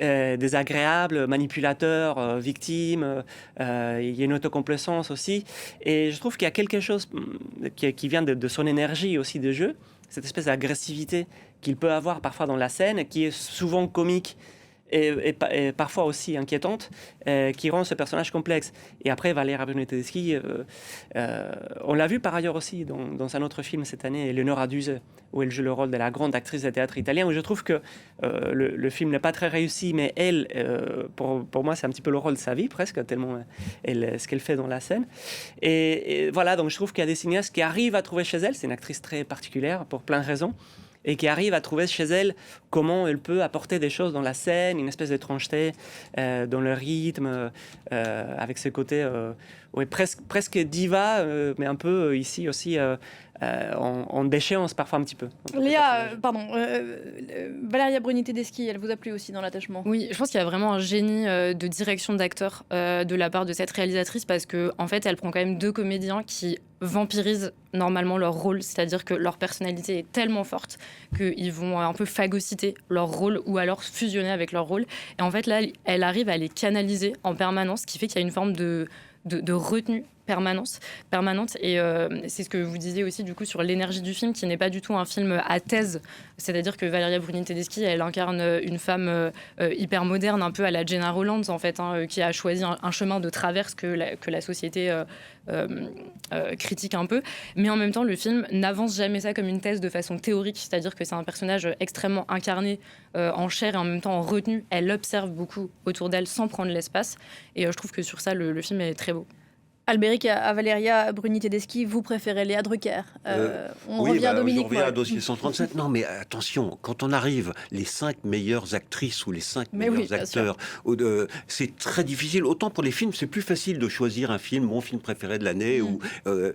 désagréable, manipulateur, victime. Il y a une autocomplaisance aussi. Et je trouve qu'il y a quelque chose qui vient de son énergie aussi de jeu, cette espèce d'agressivité qu'il peut avoir parfois dans la scène, qui est souvent comique et parfois aussi inquiétante, qui rend ce personnage complexe. Et après, Valéria Bruni-Tedeschi, on l'a vu par ailleurs aussi dans un autre film cette année, Eleonora Duse, où elle joue le rôle de la grande actrice de théâtre italien, où je trouve que le film n'est pas très réussi, mais elle, pour moi, c'est un petit peu le rôle de sa vie, presque, tellement ce qu'elle fait dans la scène. Et voilà, donc je trouve qu'il y a des cinéastes qui arrivent à trouver chez elle, c'est une actrice très particulière, pour plein de raisons, et qui arrive à trouver chez elle comment elle peut apporter des choses dans la scène, une espèce d'étrangeté dans le rythme, avec ce côté presque diva, mais un peu ici aussi en déchéance parfois un petit peu. Léa, Valéria Bruni-Tedeschi, elle vous a plu aussi dans L'attachement? Oui, je pense qu'il y a vraiment un génie de direction d'acteur de la part de cette réalisatrice, parce que en fait, elle prend quand même deux comédiens qui vampirisent normalement leur rôle, c'est-à-dire que leur personnalité est tellement forte qu'ils vont un peu phagocyter leur rôle ou alors fusionner avec leur rôle. Et en fait, là, elle arrive à les canaliser en permanence, ce qui fait qu'il y a une forme de retenue permanente. Et c'est ce que vous disiez aussi du coup sur l'énergie du film, qui n'est pas du tout un film à thèse. C'est-à-dire que Valeria Bruni-Tedeschi, elle incarne une femme hyper moderne, un peu à la Gena Rowlands en fait, qui a choisi un chemin de traverse que la société critique un peu. Mais en même temps, le film n'avance jamais ça comme une thèse de façon théorique. C'est-à-dire que c'est un personnage extrêmement incarné en chair et en même temps en retenue. Elle observe beaucoup autour d'elle sans prendre l'espace. Et je trouve que sur ça, le film est très beau. Albéric, à Valeria Bruni-Tedeschi, vous préférez Léa Drucker. On revient à Dominique. On revient à Dossier 137. Non, mais attention, quand on arrive, les 5 meilleures actrices ou les 5 meilleurs acteurs, c'est très difficile. Autant pour les films, c'est plus facile de choisir un film, mon film préféré de l'année.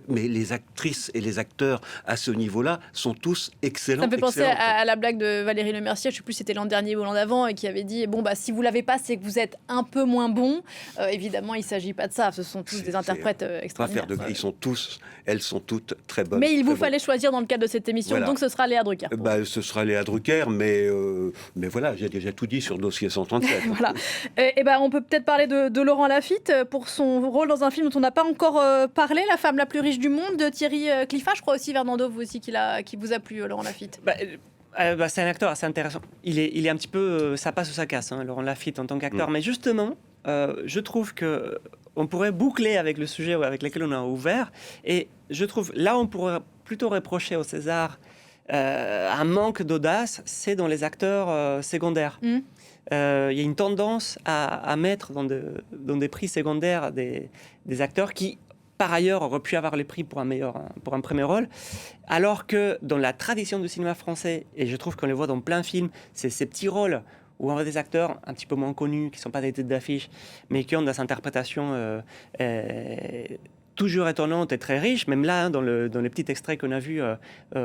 Mais les actrices et les acteurs à ce niveau-là sont tous excellents. Ça me fait penser à la blague de Valérie Lemercier, je ne sais plus si c'était l'an dernier ou l'an d'avant, et qui avait dit si vous ne l'avez pas, c'est que vous êtes un peu moins bon. Évidemment, il ne s'agit pas de ça. Ce sont tous des interprètes extraordinaires. Elles sont toutes très bonnes. Mais il vous fallait choisir dans le cadre de cette émission, donc ce sera Léa Drucker. Ce sera Léa Drucker, mais voilà, j'ai déjà tout dit sur Dossier 137. Voilà. On peut peut-être parler de Laurent Lafitte pour son rôle dans un film dont on n'a pas encore parlé, La femme la plus riche du monde, de Thierry Cliffat. Je crois aussi, Fernando, vous aussi, qui vous a plu, Laurent Lafitte. C'est un acteur assez intéressant. Il est un petit peu ça passe ou ça casse, Laurent Lafitte en tant qu'acteur. Mais justement, je trouve que on pourrait boucler avec le sujet avec lequel on a ouvert. Et je trouve, là, on pourrait plutôt reprocher au César un manque d'audace, c'est dans les acteurs secondaires. Il y a une tendance à mettre dans des prix secondaires des acteurs qui, par ailleurs, auraient pu avoir les prix pour un premier rôle, alors que dans la tradition du cinéma français, et je trouve qu'on le voit dans plein de films, c'est ces petits rôles où on voit des acteurs un petit peu moins connus, qui ne sont pas des têtes d'affiche, mais qui ont des interprétations toujours étonnantes et très riches. Même là, dans les petits extraits qu'on a vus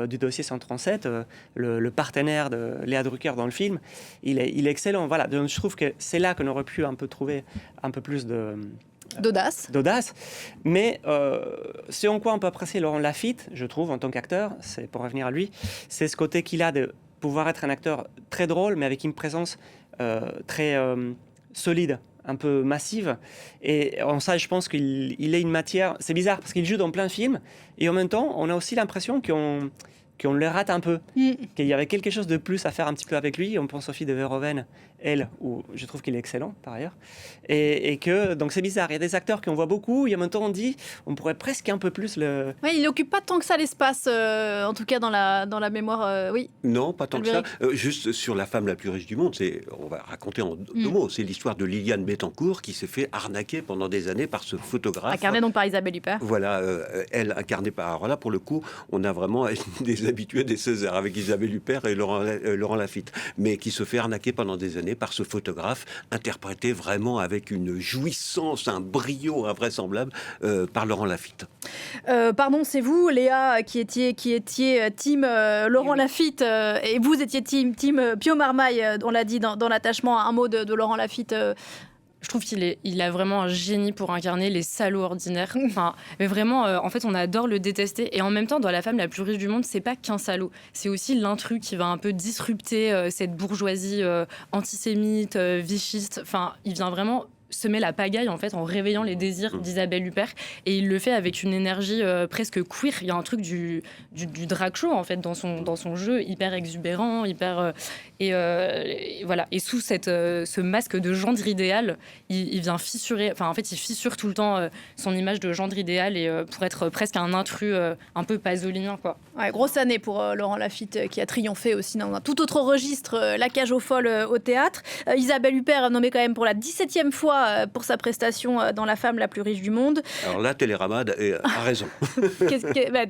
du Dossier 137, le partenaire de Léa Drucker dans le film, il est excellent. Voilà. Donc, je trouve que c'est là qu'on aurait pu trouver un peu plus d'audace. Mais ce en quoi on peut apprécier Laurent Lafitte, je trouve, en tant qu'acteur, c'est pour revenir à lui, c'est ce côté qu'il a de pouvoir être un acteur très drôle, mais avec une présence très solide, un peu massive. Et en ça, je pense qu'il est une matière... C'est bizarre, parce qu'il joue dans plein de films, et en même temps, on a aussi l'impression qu'on le rate un peu, qu'il y avait quelque chose de plus à faire un petit peu avec lui. On pense Sophie de Verhoeven, elle, où je trouve qu'il est excellent, par ailleurs. Et que, donc c'est bizarre, il y a des acteurs qu'on voit beaucoup, et en même temps on dit, on pourrait presque un peu plus le... Oui, il n'occupe pas tant que ça l'espace, en tout cas dans la mémoire, oui. Non, pas tant que ça. Juste sur La femme la plus riche du monde, on va raconter en 2 mots, c'est l'histoire de Liliane Bettencourt qui s'est fait arnaquer pendant des années par ce photographe. Incarné donc par Isabelle Huppert. Voilà, elle incarnée par... Alors là, pour le coup, on a vraiment des habitués des Césars avec Isabelle Huppert et Laurent Lafitte, mais qui se fait arnaquer pendant des années par ce photographe, interprété vraiment avec une jouissance, un brio invraisemblable par Laurent Lafitte. Pardon, c'est vous, Léa, qui étiez team Laurent Lafitte, et vous étiez team Pio Marmaille, on l'a dit dans l'attachement. Un mot de Laurent Lafitte. Je trouve qu'il a vraiment un génie pour incarner les salauds ordinaires. Mais vraiment, en fait, on adore le détester. Et en même temps, dans La femme la plus riche du monde, c'est pas qu'un salaud. C'est aussi l'intrus qui va un peu disrupter cette bourgeoisie antisémite, vichiste. Il vient vraiment semer la pagaille en fait en réveillant les désirs d'Isabelle Huppert, et il le fait avec une énergie presque queer. Il y a un truc du drag show en fait dans son jeu, hyper exubérant, hyper et voilà. Et sous ce masque de gendre idéal, il vient fissurer. Enfin en fait, il fissure tout le temps son image de gendre idéal et pour être presque un intrus un peu pasolinien quoi. Ouais, grosse année pour Laurent Lafitte qui a triomphé aussi dans un tout autre registre, La cage aux folles au théâtre. Isabelle Huppert nommée quand même pour la 17e fois pour sa prestation dans La femme la plus riche du monde. Alors là, Télérama a raison.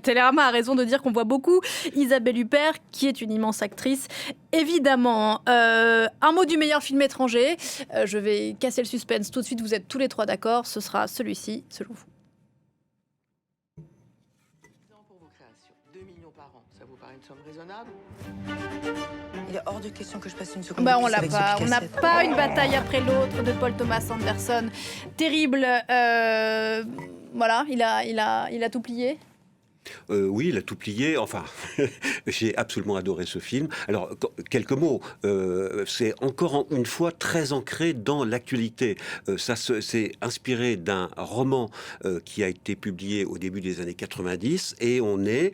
Télérama a raison de dire qu'on voit beaucoup Isabelle Huppert, qui est une immense actrice. Évidemment, un mot du meilleur film étranger. Je vais casser le suspense tout de suite. Vous êtes tous les 3 d'accord. Ce sera celui-ci, selon vous. Pour vos créations, 2 millions par an, ça vous paraît une somme raisonnable ? Il est hors de question que je passe une seconde. On n'a pas une bataille après l'autre de Paul Thomas Anderson. Terrible. Voilà, il a tout plié. Oui, il a tout plié. Enfin, j'ai absolument adoré ce film. Alors, quelques mots. C'est encore une fois très ancré dans l'actualité. C'est inspiré d'un roman qui a été publié au début des années 90 et on est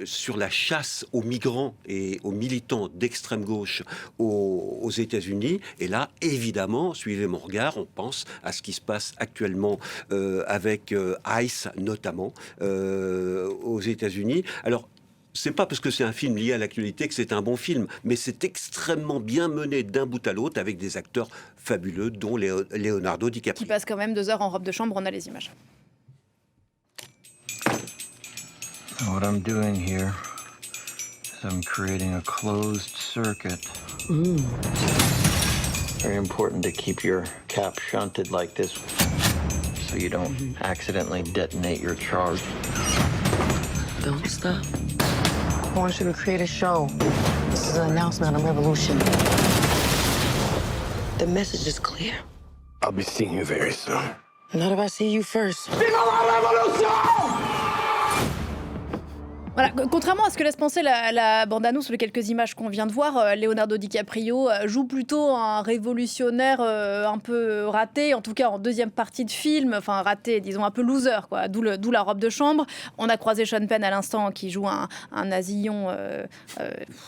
sur la chasse aux migrants et aux militants d'extrême gauche aux États-Unis. Et là, évidemment, suivez mon regard, on pense à ce qui se passe actuellement avec ICE notamment. Aux États-Unis. Alors, c'est pas parce que c'est un film lié à l'actualité que c'est un bon film, mais c'est extrêmement bien mené d'un bout à l'autre avec des acteurs fabuleux, dont Leonardo DiCaprio. Qui passe quand même 2 heures en robe de chambre, on a les images. What I'm doing here is I'm creating a closed circuit. Very important to keep your cap shunted like this so you don't accidentally detonate your charge. Don't stop. I want you to create a show. This is an announcement of revolution. The message is clear. I'll be seeing you very soon. Not if I see you first. Viva la révolution! Voilà, contrairement à ce que laisse penser la bande-annonce ou les quelques images qu'on vient de voir, Leonardo DiCaprio joue plutôt un révolutionnaire un peu raté, en tout cas en deuxième partie de film, enfin raté, disons un peu loser, quoi, d'où la robe de chambre. On a croisé Sean Penn à l'instant qui joue un nasillon,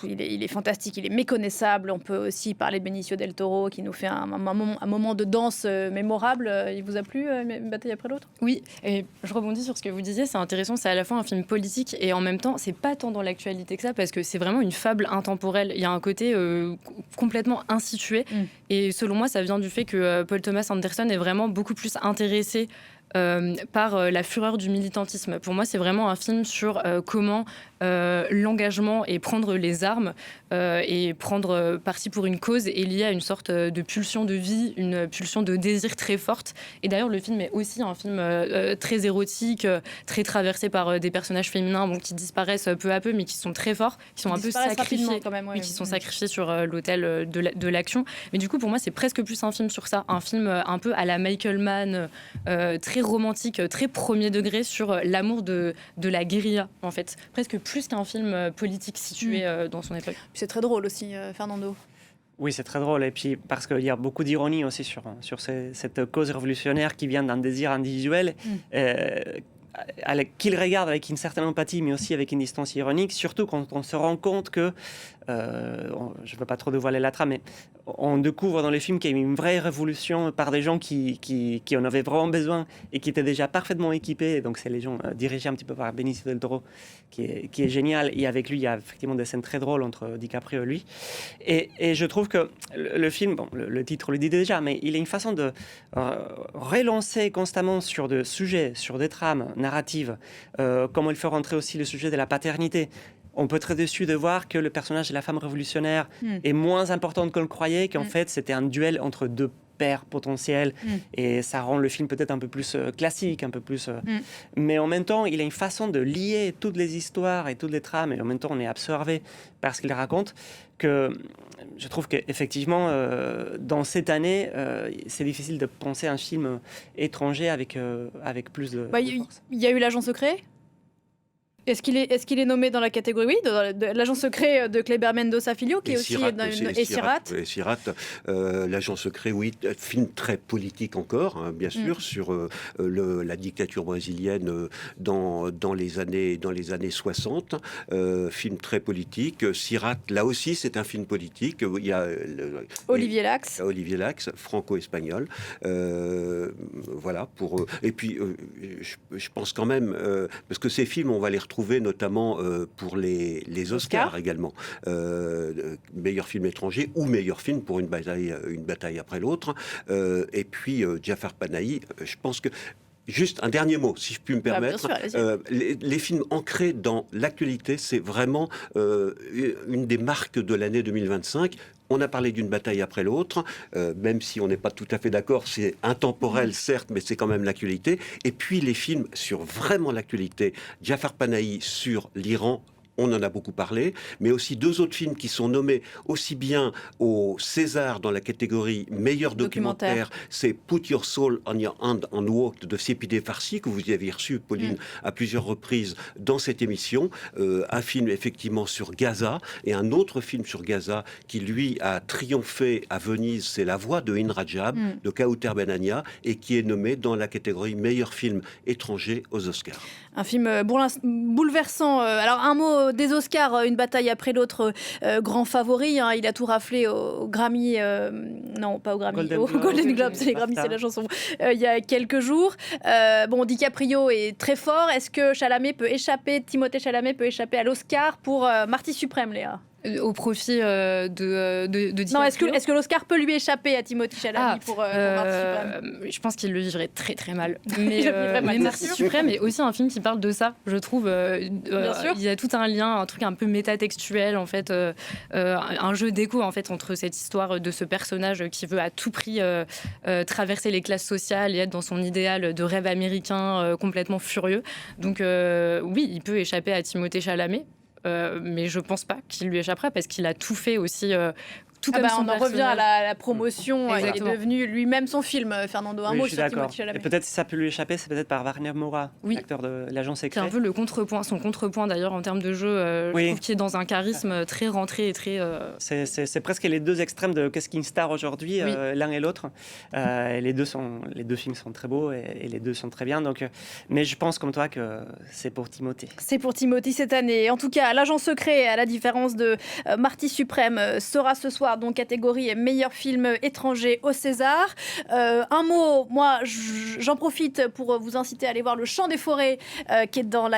il est fantastique, il est méconnaissable. On peut aussi parler de Benicio del Toro qui nous fait un moment de danse mémorable. Il vous a plu, Une bataille après l'autre ? Oui, et je rebondis sur ce que vous disiez, c'est intéressant, c'est à la fois un film politique et en même temps, c'est pas tant dans l'actualité que ça, parce que c'est vraiment une fable intemporelle. Il y a un côté complètement insitué. Et selon moi, ça vient du fait que Paul Thomas Anderson est vraiment beaucoup plus intéressé par la fureur du militantisme. Pour moi, c'est vraiment un film sur comment l'engagement et prendre les armes et prendre parti pour une cause est lié à une sorte de pulsion de vie, une pulsion de désir très forte. Et d'ailleurs, le film est aussi un film très érotique, très traversé par des personnages féminins qui disparaissent peu à peu, mais qui sont très forts, qui sont un peu sacrifiés, quand même, ouais. mais qui sont sacrifiés sur l'autel de l'action. Mais du coup, pour moi, c'est presque plus un film sur ça, un film un peu à la Michael Mann, très romantique, très premier degré sur l'amour de la guérilla, en fait. Presque plus qu'un film politique situé dans son époque. C'est très drôle aussi, Fernando. Oui, c'est très drôle. Et puis, parce qu'il y a beaucoup d'ironie aussi sur cette cause révolutionnaire qui vient d'un désir individuel, qu'il regarde avec une certaine empathie, mais aussi avec une distance ironique, surtout quand on se rend compte que, je ne veux pas trop dévoiler la trame, mais on découvre dans les films qu'il y a eu une vraie révolution par des gens qui en avaient vraiment besoin et qui étaient déjà parfaitement équipés. Donc c'est les gens dirigés un petit peu par Benicio del Toro, qui est génial. Et avec lui, il y a effectivement des scènes très drôles entre DiCaprio et lui. Et je trouve que le film, le titre le dit déjà, mais il a une façon de relancer constamment sur des sujets, sur des trames narratives, comment il fait rentrer aussi le sujet de la paternité. On peut être très déçu de voir que le personnage de la femme révolutionnaire est moins important qu'on le croyait, qu'en fait c'était un duel entre deux pères potentiels, et ça rend le film peut-être un peu plus classique, un peu plus... Mais en même temps, il a une façon de lier toutes les histoires et toutes les trames, et en même temps on est absorbé par ce qu'il raconte, que je trouve qu'effectivement, dans cette année, c'est difficile de penser à un film étranger avec plus de... Il y a eu L'Agent secret. Est-ce qu'il est nommé dans la catégorie, oui, de l'agent secret de Kleber Mendoza Filho, qui est aussi et Sirat. Sirat, l'agent secret, oui, film très politique encore, bien sûr, sur la dictature brésilienne dans les années 60. Film très politique. Sirat, là aussi, c'est un film politique. Il y a Olivier Lax, franco-espagnol. Voilà pour. Et puis, je pense quand même, parce que ces films, on va les retrouver notamment pour les Oscars également. Meilleur film étranger ou meilleur film pour une bataille après l'autre. Et puis Jafar Panahi, je pense que... Juste un dernier mot, si je puis me permettre. Les films ancrés dans l'actualité, c'est vraiment une des marques de l'année 2025. On a parlé d'une bataille après l'autre, même si on n'est pas tout à fait d'accord, c'est intemporel certes, mais c'est quand même l'actualité. Et puis les films sur vraiment l'actualité, Jafar Panahi sur l'Iran, on en a beaucoup parlé, mais aussi 2 autres films qui sont nommés aussi bien au César dans la catégorie meilleur documentaire. C'est Put Your Soul on Your Hand and Walk de Sepideh Farsi, que vous avez reçu, Pauline, à plusieurs reprises dans cette émission. Un film effectivement sur Gaza, et un autre film sur Gaza qui, lui, a triomphé à Venise, c'est La Voix de Hin Rajab, de Kauter Benania, et qui est nommé dans la catégorie meilleur film étranger aux Oscars. Un film bouleversant. Alors, un mot des Oscars, une bataille après l'autre, grand favori. Il a tout raflé au Grammy. Non, pas au Grammy, au Golden Globe. C'est les Grammy, c'est la chanson. Il y a quelques jours. Bon, DiCaprio est très fort. Est-ce que Timothée Chalamet peut échapper à l'Oscar pour Marty Suprême, Léa ? Au profit de Non, est-ce que l'Oscar peut lui échapper à Timothée Chalamet pour Marty Suprême ? Je pense qu'il le vivrait très très mal. Mais Marty Suprême est aussi un film qui parle de ça, je trouve. Il y a tout un lien, un truc un peu métatextuel, en fait, un jeu d'écho en fait entre cette histoire de ce personnage qui veut à tout prix traverser les classes sociales et être dans son idéal de rêve américain complètement furieux. Donc oui, il peut échapper à Timothée Chalamet. Mais je pense pas qu'il lui échappera parce qu'il a tout fait aussi. Tout comme son on en personnage. revient à la promotion. Il est devenu lui-même son film. Fernando, un mot sur Timothée Chalamet. Et peut-être si ça peut lui échapper, c'est peut-être par Warner Moura, l'acteur de l'agent secret. C'est un peu le contrepoint, son contrepoint d'ailleurs en termes de jeu. Je trouve qu'il est dans un charisme très rentré et très. C'est presque les 2 extrêmes de Casting Star aujourd'hui, l'un et l'autre. Les deux films sont très beaux et les deux sont très bien. Donc, mais je pense comme toi que c'est pour Timothée. C'est pour Timothée cette année. En tout cas, l'agent secret, à la différence de Marty Suprême, sera ce soir donc catégorie meilleur film étranger au César. Un mot, moi j'en profite pour vous inciter à aller voir Le Chant des forêts qui est dans la